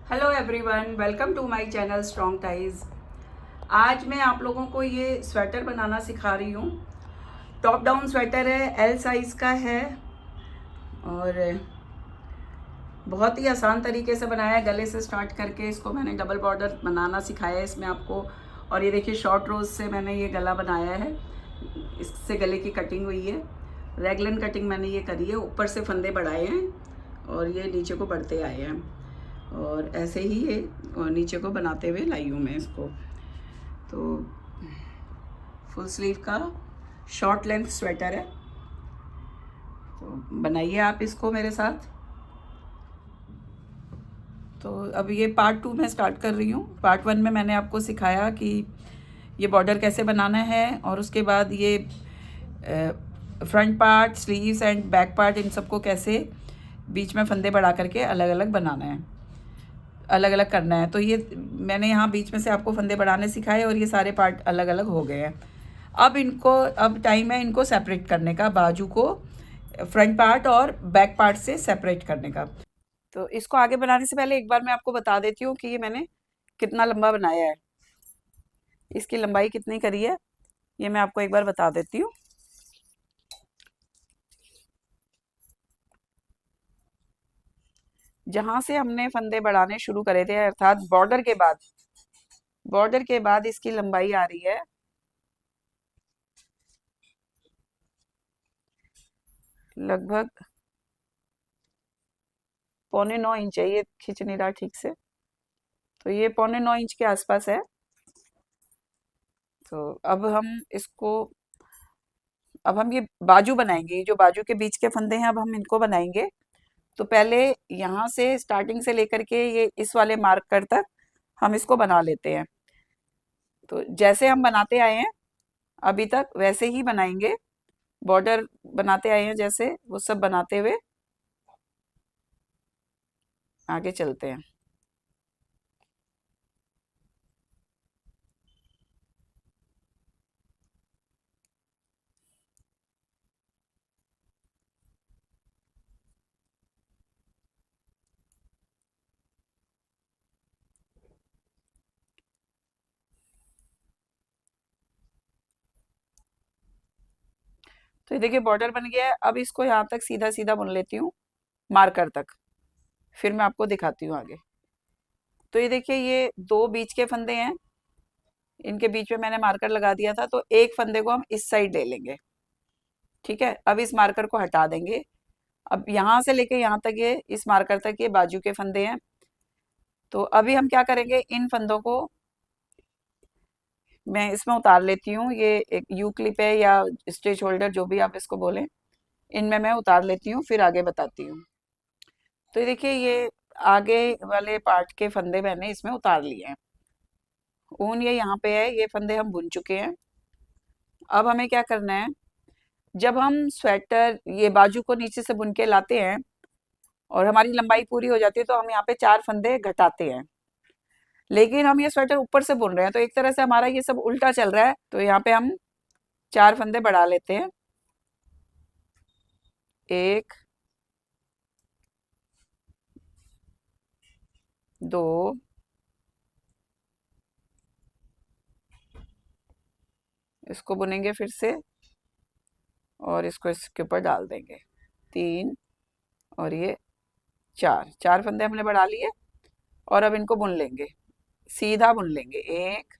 Hello everyone, welcome to my channel Strong Ties. आज मैं आप लोगों को ये स्वेटर बनाना सिखा रही हूँ। टॉप डाउन स्वेटर है, एल साइज़ का है और बहुत ही आसान तरीके से बनाया है। गले से स्टार्ट करके इसको मैंने डबल बॉर्डर बनाना सिखाया है इसमें आपको। और ये देखिए शॉर्ट रोज से मैंने ये गला बनाया है, इससे गले की कटिंग हुई है। रैगलन कटिंग मैंने ये करी है, ऊपर से फंदे बढ़ाए हैं और ये नीचे को बढ़ते आए हैं। और ऐसे ही ये नीचे को बनाते हुए लाई हूँ मैं इसको। तो फुल स्लीव का शॉर्ट लेंथ स्वेटर है, तो बनाइए आप इसको मेरे साथ। तो अब ये पार्ट 2 में स्टार्ट कर रही हूँ। पार्ट 1 में मैंने आपको सिखाया कि ये बॉर्डर कैसे बनाना है और उसके बाद ये front part, sleeves and back part, इन सबको कैसे बीच में फंदे बढ़ा करके अलग अलग बनाना है, अलग अलग करना है। तो ये मैंने यहाँ बीच में से आपको फंदे बढ़ाने सिखाए और ये सारे पार्ट अलग अलग हो गए हैं। अब टाइम है इनको सेपरेट करने का, बाजू को फ्रंट पार्ट और बैक पार्ट से सेपरेट करने का। तो इसको आगे बनाने से पहले एक बार मैं आपको बता देती हूँ कि ये मैंने कितना लंबा बनाया है, इसकी लंबाई कितनी करी है, ये मैं आपको एक बार बता देती हूँ। जहाँ से हमने फंदे बढ़ाने शुरू करे थे, अर्थात बॉर्डर के बाद इसकी लंबाई आ रही है लगभग 8.25 इंच है। ये खींच नहीं रहा ठीक से, तो ये 8.25 इंच के आसपास है। तो अब हम ये बाजू बनाएंगे, जो बाजू के बीच के फंदे हैं अब हम इनको बनाएंगे। तो पहले यहाँ से स्टार्टिंग से लेकर के ये इस वाले मार्कर तक हम इसको बना लेते हैं। तो जैसे हम बनाते आए हैं अभी तक वैसे ही बनाएंगे, बॉर्डर बनाते आए हैं जैसे, वो सब बनाते हुए आगे चलते हैं। तो ये देखिए बॉर्डर बन गया है। अब इसको यहाँ तक सीधा सीधा बुन लेती हूँ, मार्कर तक, फिर मैं आपको दिखाती हूँ आगे। तो ये देखिए ये दो बीच के फंदे हैं, इनके बीच में मैंने मार्कर लगा दिया था, तो एक फंदे को हम इस साइड ले लेंगे। ठीक है, अब इस मार्कर को हटा देंगे। अब यहाँ से लेके यहाँ तक, ये इस मार्कर तक ये बाजू के फंदे हैं। तो अभी हम क्या करेंगे, इन फंदों को मैं इसमें उतार लेती हूँ। ये एक यू क्लिप है या स्टिच होल्डर, जो भी आप इसको बोलें, इनमें मैं उतार लेती हूँ, फिर आगे बताती हूँ। तो ये देखिए ये आगे वाले पार्ट के फंदे मैंने इसमें उतार लिए हैं। ऊन ये यहाँ पे है, ये फंदे हम बुन चुके हैं। अब हमें क्या करना है, जब हम स्वेटर ये बाजू को नीचे से बुन के लाते हैं और हमारी लंबाई पूरी हो जाती है, तो हम यहाँ पे 4 फंदे घटाते हैं। लेकिन हम ये स्वेटर ऊपर से बुन रहे हैं, तो एक तरह से हमारा ये सब उल्टा चल रहा है। तो यहाँ पे हम 4 फंदे बढ़ा लेते हैं। 1, 2, इसको बुनेंगे फिर से और इसको इसके ऊपर डाल देंगे। 3 और ये 4 फंदे हमने बढ़ा लिए और अब इनको बुन लेंगे, सीधा बुन लेंगे। 1,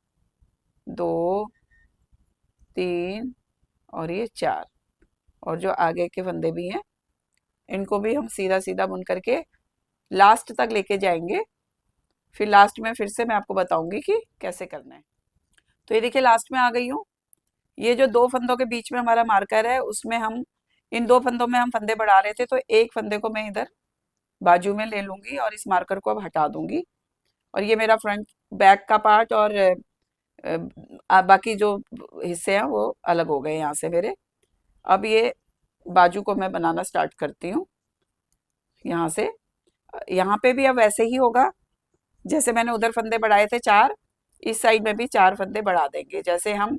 2, 3 और ये 4। और जो आगे के फंदे भी हैं इनको भी हम सीधा सीधा बुन करके लास्ट तक लेके जाएंगे। फिर लास्ट में फिर से मैं आपको बताऊंगी कि कैसे करना है। तो ये देखिए लास्ट में आ गई हूँ। ये जो दो फंदों के बीच में हमारा मार्कर है, उसमें हम इन दो फंदों में हम फंदे बढ़ा रहे थे, तो एक फंदे को मैं इधर बाजू में ले लूंगी और इस मार्कर को अब हटा दूंगी। और ये मेरा फ्रंट बैक का पार्ट और बाकी जो हिस्से हैं वो अलग हो गए यहाँ से मेरे। अब ये बाजू को मैं बनाना स्टार्ट करती हूँ यहाँ से। यहाँ पे भी अब वैसे ही होगा, जैसे मैंने उधर फंदे बढ़ाए थे 4, इस साइड में भी 4 फंदे बढ़ा देंगे। जैसे हम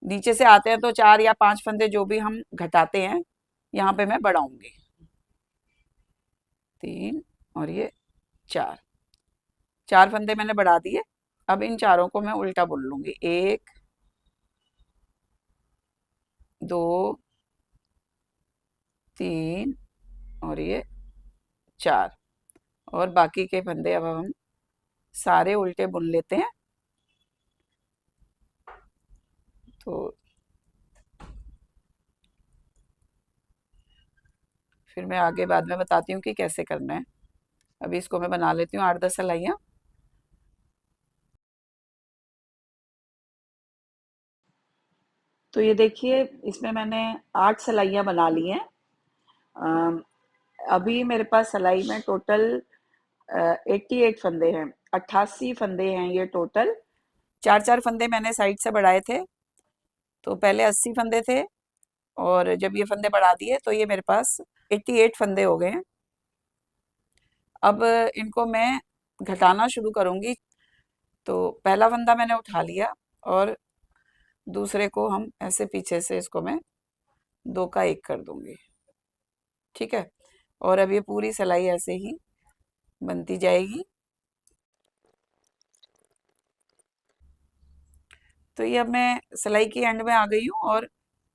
नीचे से आते हैं तो 4 या 5 फंदे जो भी हम घटाते हैं, यहाँ पे मैं बढ़ाऊंगी। 3 और ये 4। 4 फंदे मैंने बढ़ा दिए। अब इन चारों को मैं उल्टा बुन लूंगी। 1 2 3 और ये 4। और बाकी के फंदे अब हम सारे उल्टे बुन लेते हैं। तो फिर मैं आगे बाद में बताती हूँ कि कैसे करना है। अभी इसको मैं बना लेती हूँ 8-10 सिलाइयाँ। तो ये देखिए, इसमें मैंने 8 सिलाइयाँ बना ली हैं। अम, अभी मेरे पास सिलाई में टोटल 88 फंदे हैं, 88 फंदे हैं ये टोटल। 4-4 फंदे मैंने साइड से बढ़ाए थे, तो पहले 80 फंदे थे, और जब ये फंदे बढ़ा दिए तो ये मेरे पास 88 फंदे हो गए हैं। अब इनको मैं घटाना शुरू करूंगी। तो पहला फंदा मैंने उठा लिया, और दूसरे को हम ऐसे पीछे से इसको मैं 2 का 1 कर दूंगी। ठीक है। और अब ये पूरी सिलाई ऐसे ही बनती जाएगी। तो ये अब मैं सिलाई की एंड में आ गई हूँ, और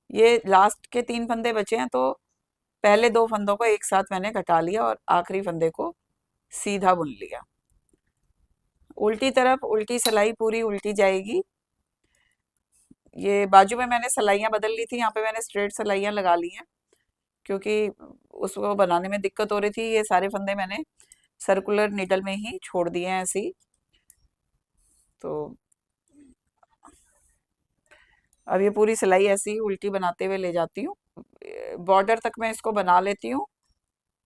ये लास्ट के 3 फंदे बचे हैं, तो पहले 2 फंदों को एक साथ मैंने घटा लिया और आखिरी फंदे को सीधा बुन लिया। उल्टी तरफ उल्टी सिलाई पूरी उल्टी जाएगी। ये बाजू में मैंने सिलाइयाँ बदल ली थी, यहाँ पे मैंने स्ट्रेट सिलाइयाँ लगा ली हैं, क्योंकि उसको बनाने में दिक्कत हो रही थी। ये सारे फंदे मैंने सर्कुलर नीडल में ही छोड़ दिए हैं ऐसे ही। तो अब ये पूरी सिलाई ऐसी ही उल्टी बनाते हुए ले जाती हूँ। बॉर्डर तक मैं इसको बना लेती हूँ,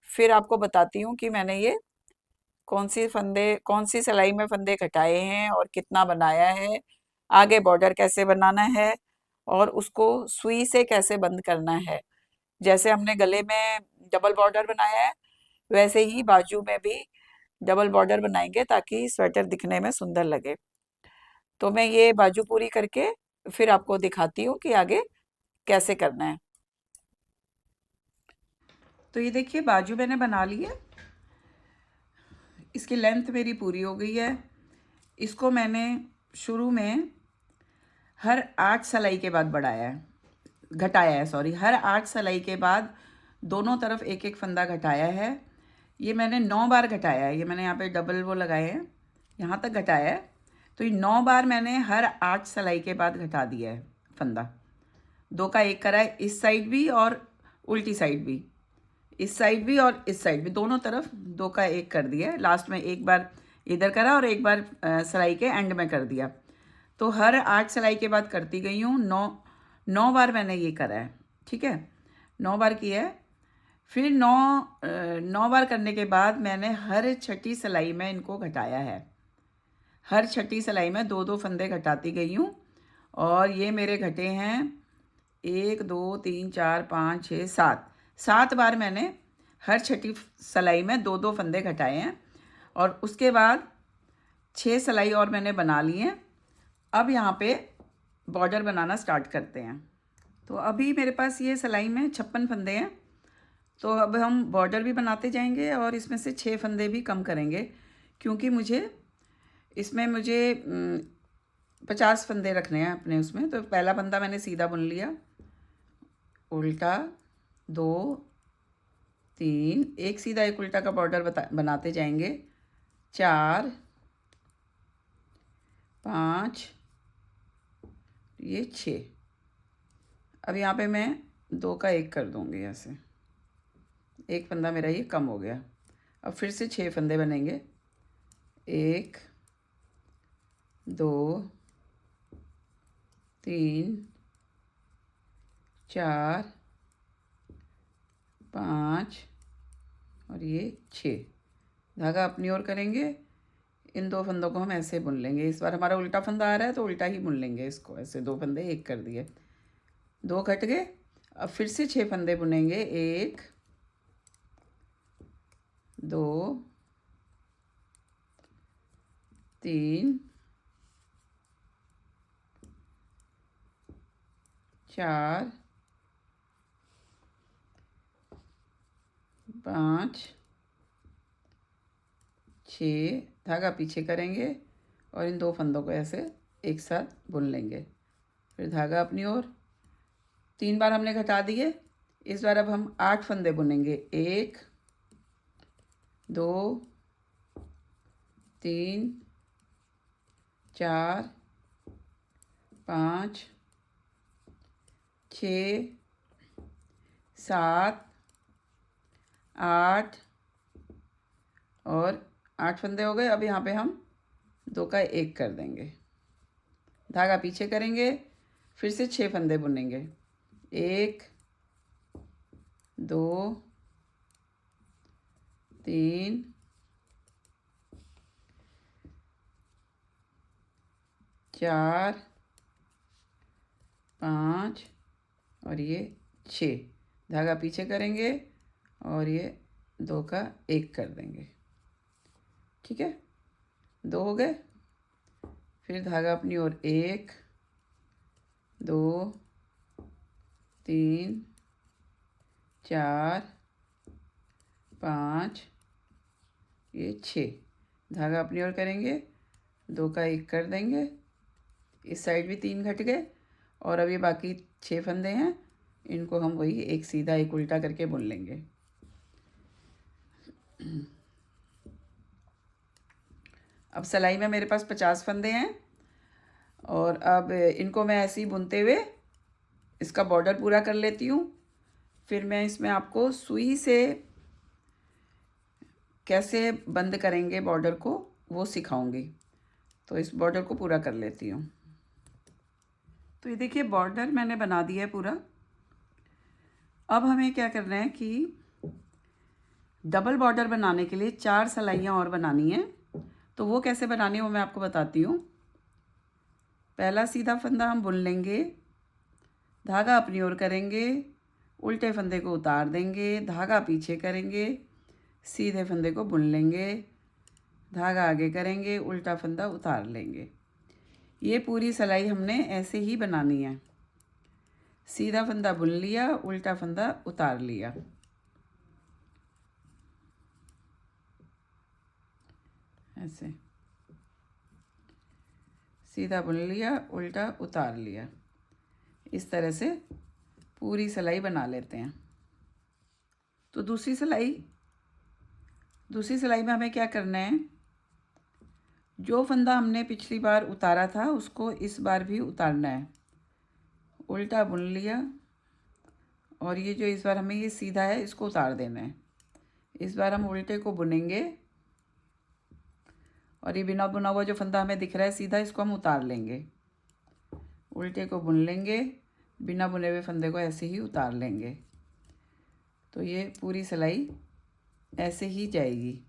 फिर आपको बताती हूँ कि मैंने ये कौन सी सिलाई में फंदे घटाए हैं और कितना बनाया है, आगे बॉर्डर कैसे बनाना है, और उसको सुई से कैसे बंद करना है। जैसे हमने गले में डबल बॉर्डर बनाया है, वैसे ही बाजू में भी डबल बॉर्डर बनाएंगे, ताकि स्वेटर दिखने में सुंदर लगे। तो मैं ये बाजू पूरी करके फिर आपको दिखाती हूँ कि आगे कैसे करना है। तो ये देखिए, बाजू मैंने बना ली है। इसकी लेंथ मेरी पूरी हो गई है। इसको मैंने शुरू में हर 8 सिलाई के बाद बढ़ाया है, घटाया है, सॉरी, हर 8 सिलाई के बाद दोनों तरफ एक एक फंदा घटाया है। ये मैंने 9 बार घटाया है। ये मैंने यहाँ पे डबल वो लगाए हैं, यहाँ तक घटाया है। तो ये 9 बार मैंने हर 8 सिलाई के बाद घटा दिया है फंदा। 2 का 1 करा है, इस साइड भी और उल्टी साइड भी, इस साइड भी और इस साइड भी, दोनों तरफ 2 का 1 कर दिया है। लास्ट में एक बार इधर करा और एक बार सिलाई के एंड में कर दिया। तो हर 8 सिलाई के बाद करती गई हूँ। 9 बार मैंने ये करा है। ठीक है, 9 बार किया है। फिर 9 बार करने के बाद मैंने हर छठी सिलाई में इनको घटाया है। हर छठी सिलाई में 2-2 फंदे घटाती गई हूँ, और ये मेरे घटे हैं 1 2 3 4 5 6 7। 7 बार मैंने हर छठी सिलाई में 2-2 फंदे घटाए हैं, और उसके बाद 6 सिलाई और मैंने बना ली हैं। अब यहाँ पे बॉर्डर बनाना स्टार्ट करते हैं। तो अभी मेरे पास ये सिलाई में 56 फंदे हैं। तो अब हम बॉर्डर भी बनाते जाएंगे, और इसमें से 6 फंदे भी कम करेंगे, क्योंकि मुझे 50 फंदे रखने हैं अपने उसमें। तो पहला फंदा मैंने सीधा बुन लिया, उल्टा 2 3, एक सीधा एक उल्टा का बॉर्डर बनाते जाएंगे। 4 5, ये 6। अब यहाँ पे मैं 2 का 1 कर दूंगी, ऐसे एक फंदा मेरा ये कम हो गया। अब फिर से 6 फंदे बनेंगे। 1 2 3 4 5 और ये 6। धागा अपनी ओर करेंगे। इन 2 फंदों को हम ऐसे बुन लेंगे। इस बार हमारा उल्टा फंदा आ रहा है, तो उल्टा ही बुन लेंगे इसको। ऐसे 2 फंदे एक कर दिए, 2 घट गए। अब फिर से 6 फंदे बुनेंगे। 1 2 3 4 5 6, धागा पीछे करेंगे और इन 2 फंदों को ऐसे एक साथ बुन लेंगे। फिर धागा अपनी ओर, 3 बार हमने घटा दिए। इस बार अब हम 8 फंदे बुनेंगे। 1 2 3 4 5 6 7 8 और 8 फंदे हो गए। अब यहाँ पे हम 2 का 1 कर देंगे, धागा पीछे करेंगे, फिर से 6 फंदे बुनेंगे। 1 2 3 4 5 और ये 6, धागा पीछे करेंगे और ये 2 का 1 कर देंगे। ठीक है, 2 हो गए। फिर धागा अपनी ओर 1 2 3 4 5 ये 6, धागा अपनी ओर करेंगे, 2 का 1 कर देंगे। इस साइड भी 3 घट गए और अब ये बाकी 6 फंदे हैं, इनको हम वही एक सीधा एक उल्टा करके बुन लेंगे। अब सिलाई में मेरे पास 50 फंदे हैं और अब इनको मैं ऐसे ही बुनते हुए इसका बॉर्डर पूरा कर लेती हूँ। फिर मैं इसमें आपको सुई से कैसे बंद करेंगे बॉर्डर को वो सिखाऊंगी। तो इस बॉर्डर को पूरा कर लेती हूँ। तो ये देखिए बॉर्डर मैंने बना दिया है पूरा। अब हमें क्या करना है कि डबल बॉर्डर बनाने के लिए 4 सिलाइयाँ और बनानी है। तो वो कैसे बनानी है वो मैं आपको बताती हूँ। पहला सीधा फंदा हम बुन लेंगे, धागा अपनी ओर करेंगे, उल्टे फंदे को उतार देंगे, धागा पीछे करेंगे, सीधे फंदे को बुन लेंगे, धागा आगे करेंगे, उल्टा फंदा उतार लेंगे। ये पूरी सिलाई हमने ऐसे ही बनानी है। सीधा फंदा बुन लिया, उल्टा फंदा उतार लिया, ऐसे सीधा बुन लिया, उल्टा उतार लिया। इस तरह से पूरी सिलाई बना लेते हैं। तो दूसरी सिलाई में हमें क्या करना है, जो फंदा हमने पिछली बार उतारा था उसको इस बार भी उतारना है। उल्टा बुन लिया और ये जो इस बार हमें ये सीधा है इसको उतार देना है। इस बार हम उल्टे को बुनेंगे और ये बिना बुना हुआ जो फंदा हमें दिख रहा है सीधा, इसको हम उतार लेंगे। उल्टे को बुन लेंगे, बिना बुने हुए फंदे को ऐसे ही उतार लेंगे। तो ये पूरी सिलाई ऐसे ही जाएगी।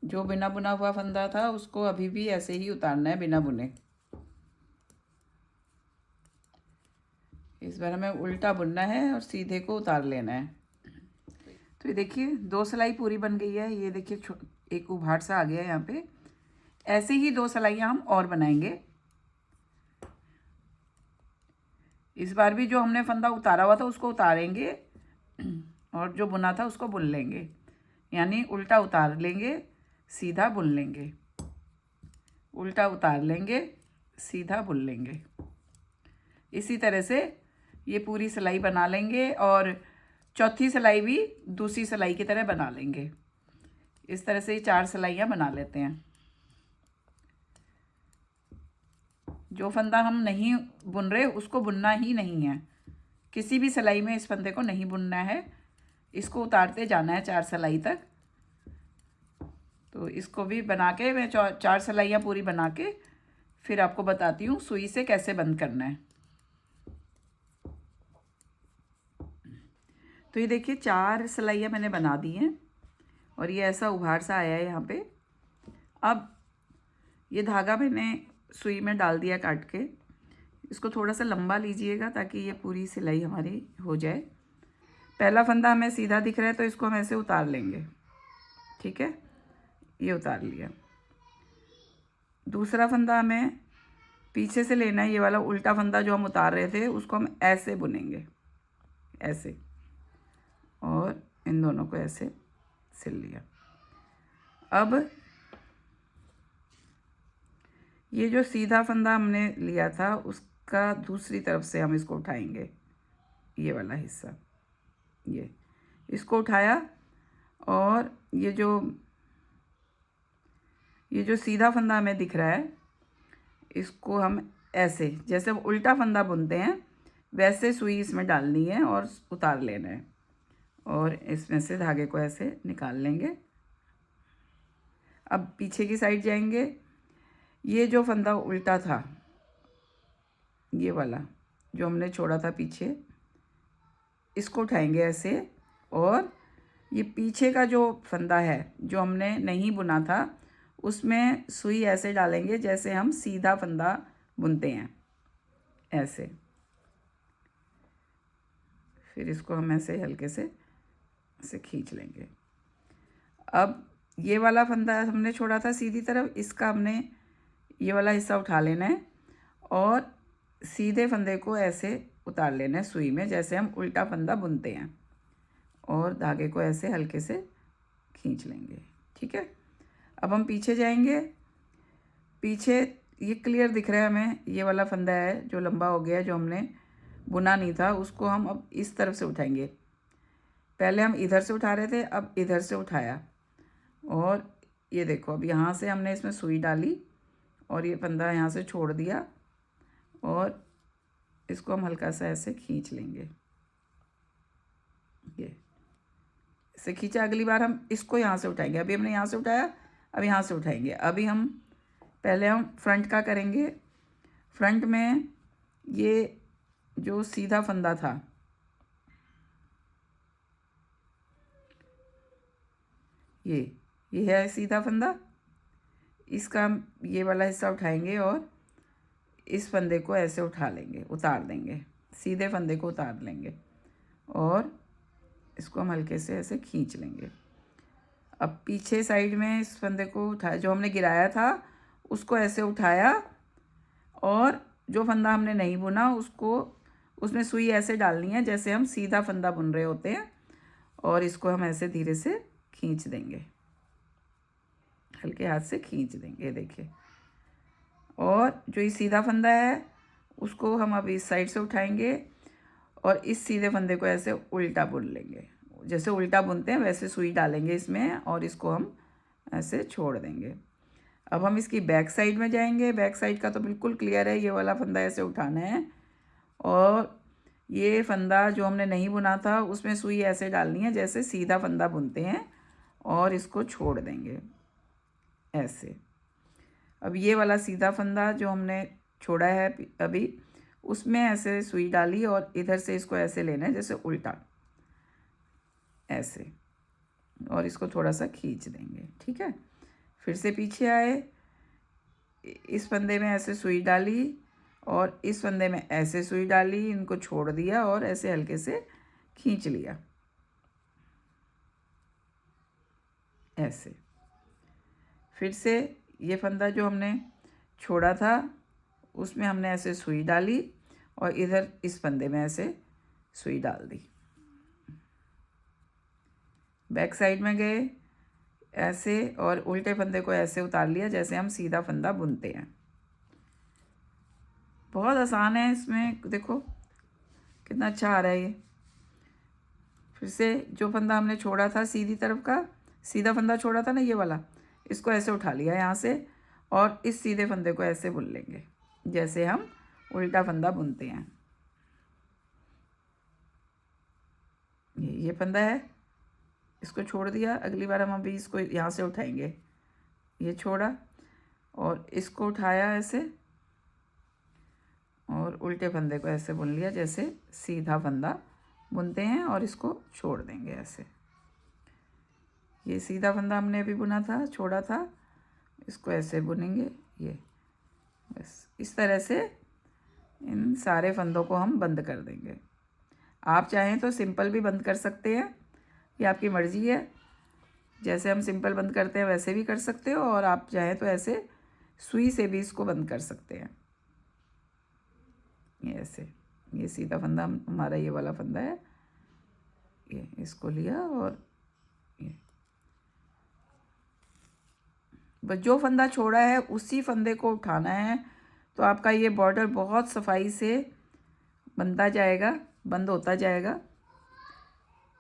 जो बिना बुना हुआ फंदा था उसको अभी भी ऐसे ही उतारना है बिना बुने। इस बार हमें उल्टा बुनना है और सीधे को उतार लेना है। तो ये देखिए 2 सिलाई पूरी बन गई है। ये देखिए एक उभाड़ सा आ गया है यहाँ पे। ऐसे ही 2 सिलाइयाँ हम और बनाएंगे। इस बार भी जो हमने फंदा उतारा हुआ था उसको उतारेंगे और जो बुना था उसको बुन लेंगे, यानी उल्टा उतार लेंगे, सीधा बुन लेंगे, उल्टा उतार लेंगे, सीधा बुन लेंगे। इसी तरह से ये पूरी सिलाई बना लेंगे और चौथी सिलाई भी दूसरी सिलाई की तरह बना लेंगे। इस तरह से 4 सिलाइयाँ बना लेते हैं। जो फंदा हम नहीं बुन रहे उसको बुनना ही नहीं है। किसी भी सिलाई में इस फंदे को नहीं बुनना है, इसको उतारते जाना है 4 सिलाई तक। तो इसको भी बना के मैं 4 सिलाइयाँ पूरी बना के फिर आपको बताती हूँ सुई से कैसे बंद करना है। तो ये देखिए 4 सिलाइयाँ मैंने बना दी हैं और ये ऐसा उभाड़ सा आया है यहाँ पे। अब ये धागा मैंने सुई में डाल दिया काट के। इसको थोड़ा सा लंबा लीजिएगा ताकि ये पूरी सिलाई हमारी हो जाए। पहला फंदा हमें सीधा दिख रहा है तो इसको हम ऐसे उतार लेंगे। ठीक है, ये उतार लिया। दूसरा फंदा हमें पीछे से लेना है। ये वाला उल्टा फंदा जो हम उतार रहे थे उसको हम ऐसे बुनेंगे, ऐसे, और इन दोनों को ऐसे सिल लिया। अब ये जो सीधा फंदा हमने लिया था उसका दूसरी तरफ से हम इसको उठाएंगे, ये वाला हिस्सा, ये इसको उठाया और ये जो सीधा फंदा हमें दिख रहा है इसको हम ऐसे, जैसे उल्टा फंदा बुनते हैं वैसे सुई इसमें डालनी है और उतार लेना है और इसमें से धागे को ऐसे निकाल लेंगे। अब पीछे की साइड जाएंगे, ये जो फंदा उल्टा था, ये वाला जो हमने छोड़ा था पीछे, इसको उठाएंगे ऐसे और ये पीछे का जो फंदा है जो हमने नहीं बुना था उसमें सुई ऐसे डालेंगे जैसे हम सीधा फंदा बुनते हैं, ऐसे। फिर इसको हम ऐसे हल्के से ऐसे खींच लेंगे। अब ये वाला फंदा हमने छोड़ा था सीधी तरफ, इसका हमने ये वाला हिस्सा उठा लेना है और सीधे फंदे को ऐसे उतार लेना है सुई में जैसे हम उल्टा फंदा बुनते हैं और धागे को ऐसे हल्के से खींच लेंगे। ठीक है, अब हम पीछे जाएंगे। पीछे ये क्लियर दिख रहा है हमें, ये वाला फंदा है जो लंबा हो गया, जो हमने बुना नहीं था, उसको हम अब इस तरफ से उठाएंगे। पहले हम इधर से उठा रहे थे, अब इधर से उठाया और ये देखो अब यहाँ से हमने इसमें सुई डाली और ये फंदा यहाँ से छोड़ दिया और इसको हम हल्का सा ऐसे खींच लेंगे। ये ऐसे खींचा, अगली बार हम इसको यहाँ से उठाएंगे। अभी हमने यहाँ से उठाया, अब यहाँ से उठाएंगे। अभी हम पहले हम फ्रंट का करेंगे। फ्रंट में ये जो सीधा फंदा था, ये है सीधा फंदा, इसका हम ये वाला हिस्सा उठाएंगे और इस फंदे को ऐसे उठा लेंगे, उतार देंगे, सीधे फंदे को उतार लेंगे और इसको हम हल्के से ऐसे खींच लेंगे। अब पीछे साइड में इस फंदे को उठाया, जो हमने गिराया था उसको ऐसे उठाया और जो फंदा हमने नहीं बुना उसको, उसमें सुई ऐसे डालनी है जैसे हम सीधा फंदा बुन रहे होते हैं और इसको हम ऐसे धीरे से खींच देंगे, हल्के हाथ से खींच देंगे, देखिए। और जो ये सीधा फंदा है उसको हम अब इस साइड से उठाएंगे और इस सीधे फंदे को ऐसे उल्टा बुन लेंगे, जैसे उल्टा बुनते हैं वैसे सुई डालेंगे इसमें और इसको हम ऐसे छोड़ देंगे। अब हम इसकी बैक साइड में जाएंगे। बैक साइड का तो बिल्कुल क्लियर है, ये वाला फंदा ऐसे उठाना है और ये फंदा जो हमने नहीं बुना था उसमें सुई ऐसे डालनी है जैसे सीधा फंदा बुनते हैं और इसको छोड़ देंगे ऐसे। अब ये वाला सीधा फंदा जो हमने छोड़ा है अभी, उसमें ऐसे सुई डाली और इधर से इसको ऐसे लेना है जैसे उल्टा, ऐसे, और इसको थोड़ा सा खींच देंगे। ठीक है, फिर से पीछे आए, इस फंदे में ऐसे सुई डाली और इस फंदे में ऐसे सुई डाली, इनको छोड़ दिया और ऐसे हल्के से खींच लिया, ऐसे। फिर से ये फंदा जो हमने छोड़ा था उसमें हमने ऐसे सुई डाली और इधर इस फंदे में ऐसे सुई डाल दी। बैक साइड में गए ऐसे और उल्टे फंदे को ऐसे उतार लिया जैसे हम सीधा फंदा बुनते हैं। बहुत आसान है, इसमें देखो कितना अच्छा आ रहा है ये। फिर से जो फंदा हमने छोड़ा था सीधी तरफ का, सीधा फंदा छोड़ा था ना ये वाला, इसको ऐसे उठा लिया यहाँ से और इस सीधे फंदे को ऐसे बुन लेंगे जैसे हम उल्टा फंदा बुनते हैं। ये फंदा है, इसको छोड़ दिया। अगली बार हम अभी इसको यहाँ से उठाएंगे, ये छोड़ा और इसको उठाया ऐसे और उल्टे फंदे को ऐसे बुन लिया जैसे सीधा फंदा बुनते हैं और इसको छोड़ देंगे ऐसे। ये सीधा फंदा हमने अभी बुना था, छोड़ा था, इसको ऐसे बुनेंगे, ये बस इस तरह से इन सारे फंदों को हम बंद कर देंगे। आप चाहें तो सिंपल भी बंद कर सकते हैं, ये आपकी मर्ज़ी है। जैसे हम सिंपल बंद करते हैं वैसे भी कर सकते हो और आप चाहें तो ऐसे सुई से भी इसको बंद कर सकते हैं, ये ऐसे। ये सीधा फंदा हमारा ये वाला फंदा है, ये इसको लिया और ये बस जो फंदा छोड़ा है उसी फंदे को उठाना है, तो आपका ये बॉर्डर बहुत सफाई से बनता जाएगा, बंद होता जाएगा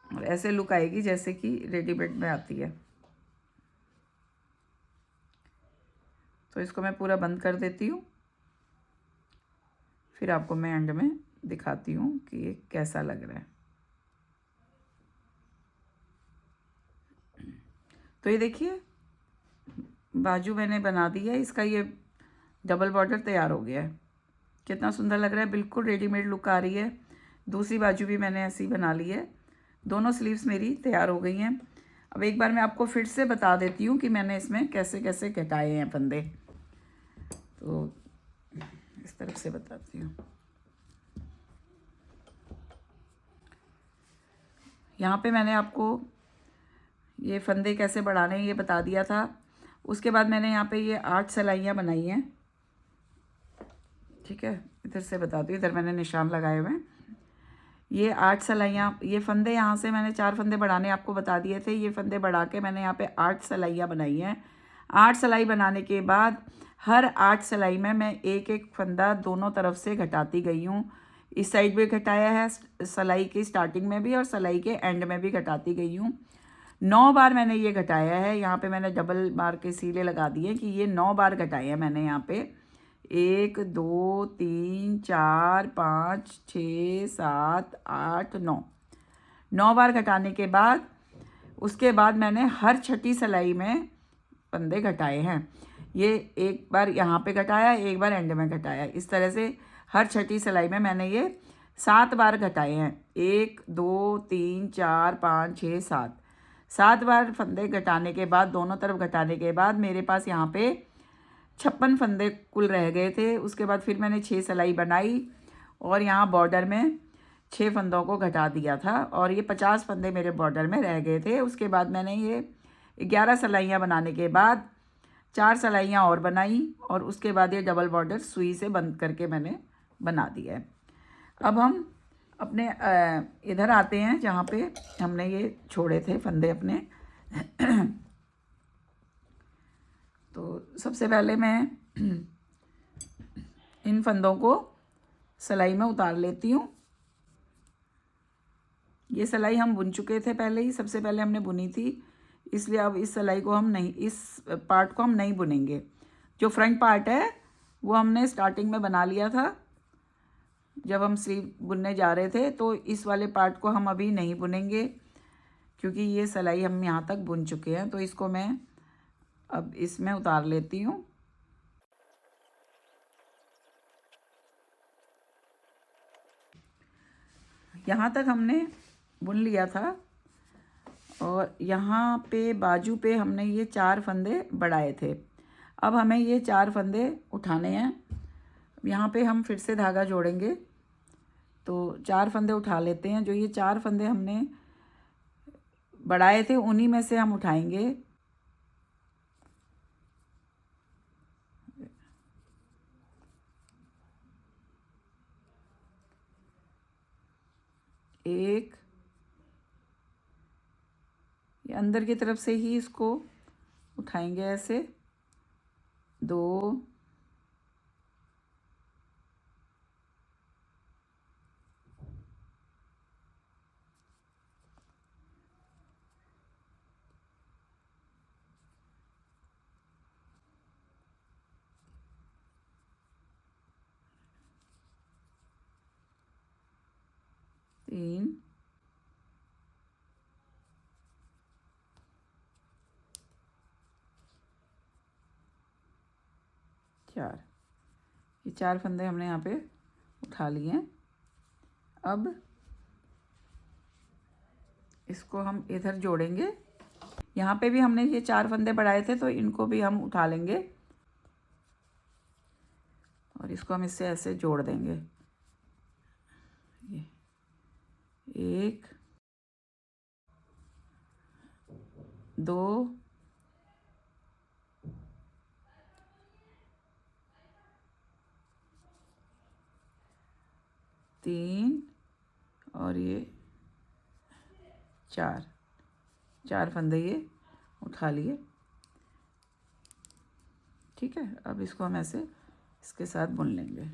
और ऐसे लुक आएगी जैसे कि रेडीमेड में आती है। तो इसको मैं पूरा बंद कर देती हूँ, फिर आपको मैं एंड में दिखाती हूँ कि ये कैसा लग रहा है। तो ये देखिए बाजू मैंने बना दी है, इसका ये डबल बॉर्डर तैयार हो गया है। कितना सुंदर लग रहा है, बिल्कुल रेडीमेड लुक आ रही है। दूसरी बाजू भी मैंने ऐसी बना ली है। दोनों स्लीव्स मेरी तैयार हो गई हैं। अब एक बार मैं आपको फिर से बता देती हूँ कि मैंने इसमें कैसे कैसे घटाए हैं फंदे। तो इस तरफ से बताती हूँ। यहाँ पे मैंने आपको ये फंदे कैसे बढ़ाने हैं ये बता दिया था। उसके बाद मैंने यहाँ पे ये 8 सिलाइयाँ बनाई हैं। ठीक है, इधर से बताती हूँ, इधर मैंने निशान लगाए हुए हैं। ये 8 सिलाइयाँ, ये फंदे यहाँ से मैंने 4 फंदे बढ़ाने आपको बता दिए थे। ये फंदे बढ़ा के मैंने यहाँ पे 8 सिलाइयाँ बनाई हैं। 8 सिलाई बनाने के बाद हर 8 सिलाई में मैं एक एक फंदा दोनों तरफ से घटाती गई हूँ। इस साइड भी घटाया है, सिलाई की स्टार्टिंग में भी और सिलाई के एंड में भी घटाती गई हूँ। 9 बार मैंने ये घटाया है। यहाँ पे मैंने डबल बार के सीले लगा दिए कि ये 9 बार घटाए हैं मैंने यहाँ पे। 1 2 3 4 5 6 7 8 9 बार घटाने के बाद उसके बाद मैंने हर छठी सिलाई में फंदे घटाए हैं। ये एक बार यहाँ पे घटाया, एक बार एंड में घटाया, इस तरह से हर छठी सिलाई में मैंने ये 7 बार घटाए हैं। 1 2 3 4 5 6 7 बार फंदे घटाने के बाद, दोनों तरफ घटाने के बाद मेरे पास यहाँ पे 56 फंदे कुल रह गए थे। उसके बाद फिर मैंने 6 सिलाई बनाई और यहाँ बॉर्डर में 6 फंदों को घटा दिया था और ये 50 फंदे मेरे बॉर्डर में रह गए थे। उसके बाद मैंने ये 11 सिलाइयाँ बनाने के बाद 4 सिलाइयाँ और बनाई और उसके बाद ये डबल बॉर्डर सुई से बंद करके मैंने बना दिया है। अब हम अपने इधर आते हैं जहाँ पे हमने ये छोड़े थे फंदे अपने। तो सबसे पहले मैं इन फंदों को सिलाई में उतार लेती हूँ। ये सिलाई हम बुन चुके थे पहले ही, सबसे पहले हमने बुनी थी, इसलिए अब इस सिलाई को हम नहीं, इस पार्ट को हम नहीं बुनेंगे। जो फ्रंट पार्ट है वो हमने स्टार्टिंग में बना लिया था जब हम स्लीव बुनने जा रहे थे, तो इस वाले पार्ट को हम अभी नहीं बुनेंगे क्योंकि ये सिलाई हम यहाँ तक बुन चुके हैं। तो इसको मैं अब इसमें उतार लेती हूँ। यहाँ तक हमने बुन लिया था और यहाँ पे बाजू पे हमने ये 4 फंदे बढ़ाए थे। अब हमें ये 4 फंदे उठाने हैं। यहाँ पे हम फिर से धागा जोड़ेंगे, तो 4 फंदे उठा लेते हैं। जो ये 4 फंदे हमने बढ़ाए थे उन्हीं में से हम उठाएंगे। एक, ये अंदर की तरफ से ही इसको उठाएंगे ऐसे। 2, 3, 4। ये 4 फंदे हमने यहाँ पे उठा लिए हैं। अब इसको हम इधर जोड़ेंगे। यहाँ पे भी हमने ये 4 फंदे बढ़ाए थे तो इनको भी हम उठा लेंगे और इसको हम इससे ऐसे जोड़ देंगे। ये 1 2 3 और ये 4 फंदे ये उठा लिए। ठीक है, अब इसको हम ऐसे इसके साथ बुन लेंगे।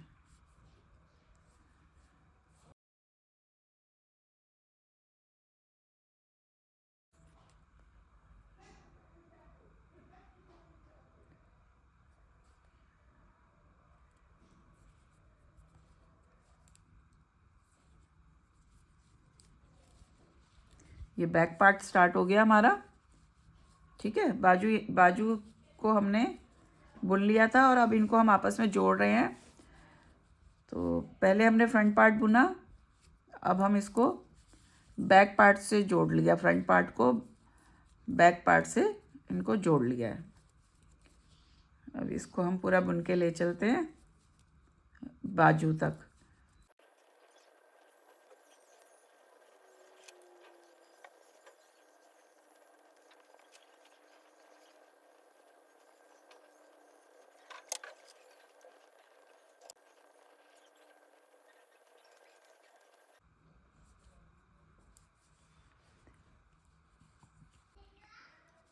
ये बैक पार्ट स्टार्ट हो गया हमारा। ठीक है, बाजू बाजू को हमने बुन लिया था और अब इनको हम आपस में जोड़ रहे हैं। तो पहले हमने फ्रंट पार्ट बुना, अब हम इसको बैक पार्ट से जोड़ लिया, फ्रंट पार्ट को बैक पार्ट से इनको जोड़ लिया है। अब इसको हम पूरा बुन के ले चलते हैं बाजू तक।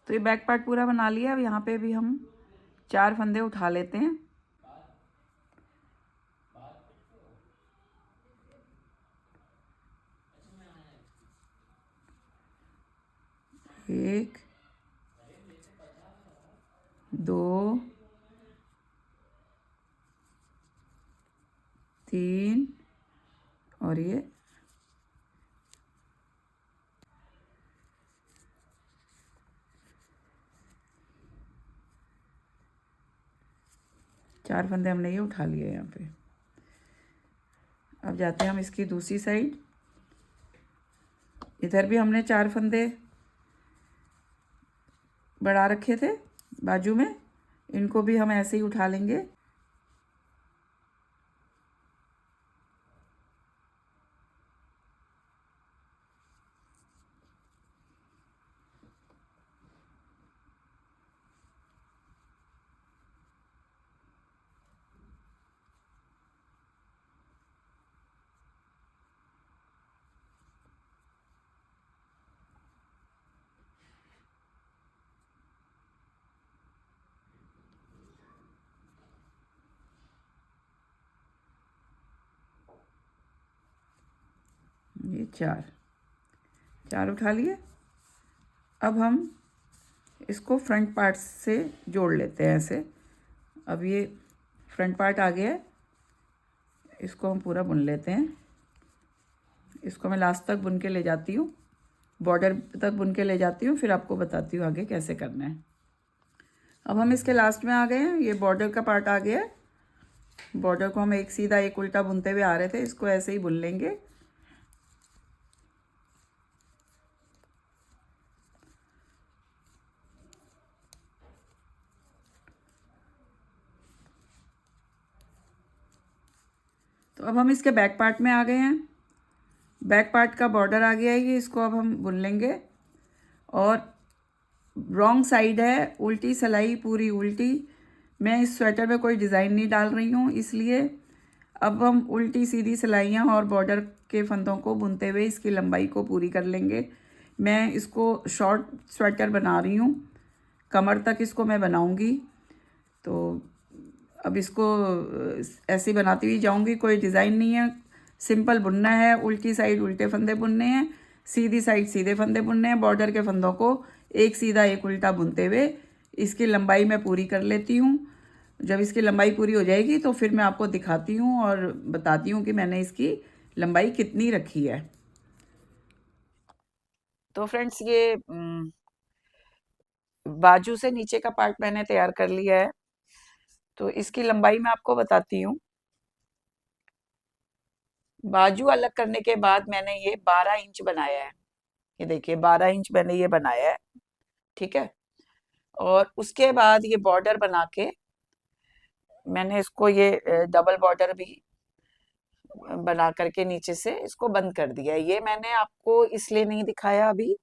तो ये बैक पार्ट पूरा बना लिया। अब यहाँ पे भी हम 4 फंदे उठा लेते हैं। एक, दो, तीन और ये 4 फंदे हमने ये उठा लिए यहाँ पे। अब जाते हैं हम इसकी दूसरी साइड। इधर भी हमने 4 फंदे बढ़ा रखे थे बाजू में, इनको भी हम ऐसे ही उठा लेंगे। ये 4 उठा लिए। अब हम इसको फ्रंट पार्ट से जोड़ लेते हैं ऐसे। अब ये फ्रंट पार्ट आ गया है, इसको हम पूरा बुन लेते हैं। इसको मैं लास्ट तक बुन के ले जाती हूँ, बॉर्डर तक बुन के ले जाती हूँ, फिर आपको बताती हूँ आगे कैसे करना है। अब हम इसके लास्ट में आ गए हैं, ये बॉर्डर का पार्ट आ गया है। बॉर्डर को हम एक सीधा एक उल्टा बुनते हुए आ रहे थे, इसको ऐसे ही बुन लेंगे। तो अब हम इसके बैक पार्ट में आ गए हैं। बैक पार्ट का बॉर्डर आ गया है ये, इसको अब हम बुन लेंगे। और रॉन्ग साइड है, उल्टी सिलाई पूरी उल्टी। मैं इस स्वेटर में कोई डिज़ाइन नहीं डाल रही हूँ, इसलिए अब हम उल्टी सीधी सिलाइयाँ और बॉर्डर के फंदों को बुनते हुए इसकी लंबाई को पूरी कर लेंगे। मैं इसको शॉर्ट स्वेटर बना रही हूँ, कमर तक इसको मैं बनाऊँगी। तो अब इसको ऐसे ही बनाती हुई जाऊँगी, कोई डिज़ाइन नहीं है, सिंपल बुनना है। उल्टी साइड उल्टे फंदे बुनने हैं, सीधी साइड सीधे फंदे बुनने हैं। बॉर्डर के फंदों को एक सीधा एक उल्टा बुनते हुए इसकी लंबाई मैं पूरी कर लेती हूँ। जब इसकी लंबाई पूरी हो जाएगी तो फिर मैं आपको दिखाती हूँ और बताती हूँ कि मैंने इसकी लंबाई कितनी रखी है। तो फ्रेंड्स, ये बाजू से नीचे का पार्ट मैंने तैयार कर लिया है। तो इसकी लंबाई मैं आपको बताती हूँ। बाजू अलग करने के बाद मैंने ये 12 इंच बनाया है। ये देखिए 12 इंच मैंने ये बनाया है। ठीक है, और उसके बाद ये बॉर्डर बना के मैंने इसको ये डबल बॉर्डर भी बना करके नीचे से इसको बंद कर दिया है। ये मैंने आपको इसलिए नहीं दिखाया अभी,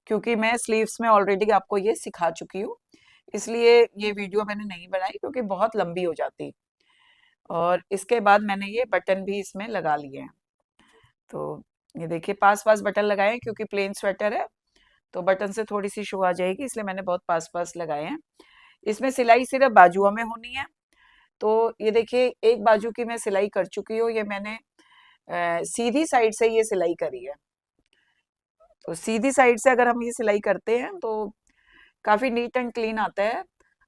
क्योंकि मैं स्लीव्स में ऑलरेडी आपको ये सिखा चुकी हूँ, इसलिए ये वीडियो मैंने नहीं बनाई, क्योंकि बहुत लंबी हो जाती। और इसके बाद मैंने ये बटन भी इसमें लगा लिए हैं। तो ये देखिए पास पास बटन लगाए हैं, क्योंकि प्लेन स्वेटर है तो बटन से थोड़ी सी शो आ जाएगी, इसलिए मैंने बहुत पास पास लगाए हैं। इसमें सिलाई सिर्फ बाजुओं में होनी है। तो ये देखिए, एक बाजू की मैं सिलाई कर चुकी हूँ। ये मैंने सीधी साइड से ये सिलाई करी है। तो सीधी साइड से अगर हम ये सिलाई करते हैं तो काफी नीट एंड क्लीन आता है।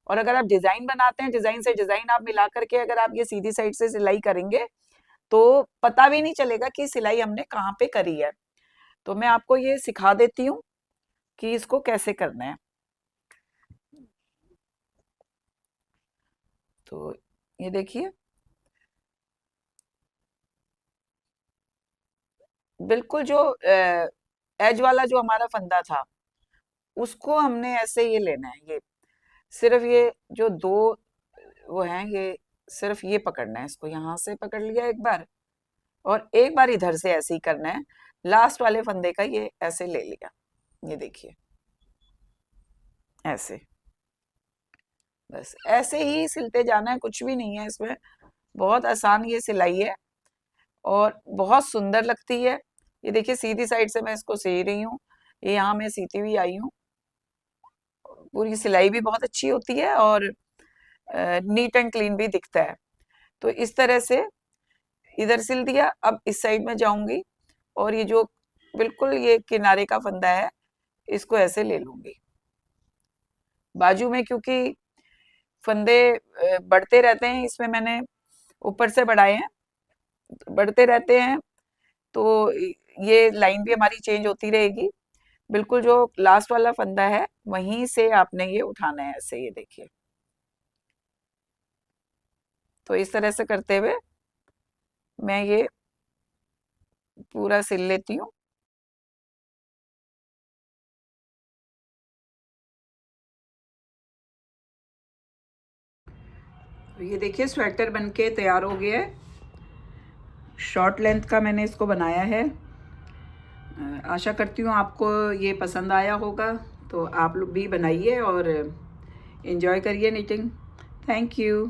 और अगर आप डिजाइन बनाते हैं, डिजाइन से डिजाइन आप मिला करके अगर आप ये सीधी साइड से सिलाई करेंगे तो पता भी नहीं चलेगा कि सिलाई हमने कहाँ पे करी है। तो मैं आपको ये सिखा देती हूँ कि इसको कैसे करना है। तो ये देखिए, बिल्कुल जो एज वाला जो हमारा फंदा था उसको हमने ऐसे ये लेना है। ये सिर्फ ये जो दो वो हैं, ये सिर्फ ये पकड़ना है। इसको यहाँ से पकड़ लिया एक बार, और एक बार इधर से ऐसे ही करना है। लास्ट वाले फंदे का ये ऐसे ले लिया। ये देखिए, ऐसे, बस ऐसे ही सिलते जाना है, कुछ भी नहीं है इसमें। बहुत आसान ये सिलाई है और बहुत सुंदर लगती है। ये देखिए, सीधी साइड से मैं इसको सी रही हूँ। ये यहाँ मैं सीती हुई आई हूँ। पूरी सिलाई भी बहुत अच्छी होती है और नीट एंड क्लीन भी दिखता है। तो इस तरह से इधर सिल दिया। अब इस साइड में जाऊंगी और ये जो बिल्कुल ये किनारे का फंदा है इसको ऐसे ले लूंगी। बाजू में क्योंकि फंदे बढ़ते रहते हैं, इसमें मैंने ऊपर से बढ़ाए हैं, बढ़ते रहते हैं, तो ये लाइन भी हमारी चेंज होती रहेगी। बिल्कुल जो लास्ट वाला फंदा है वहीं से आपने ये उठाना है ऐसे। ये देखिए, तो इस तरह से करते हुए मैं ये पूरा सिल लेती हूँ। तो ये देखिए, स्वेटर बनके तैयार हो गया है। शॉर्ट लेंथ का मैंने इसको बनाया है। आशा करती हूँ आपको ये पसंद आया होगा। तो आप लोग भी बनाइए और एंजॉय करिए निटिंग। Thank you.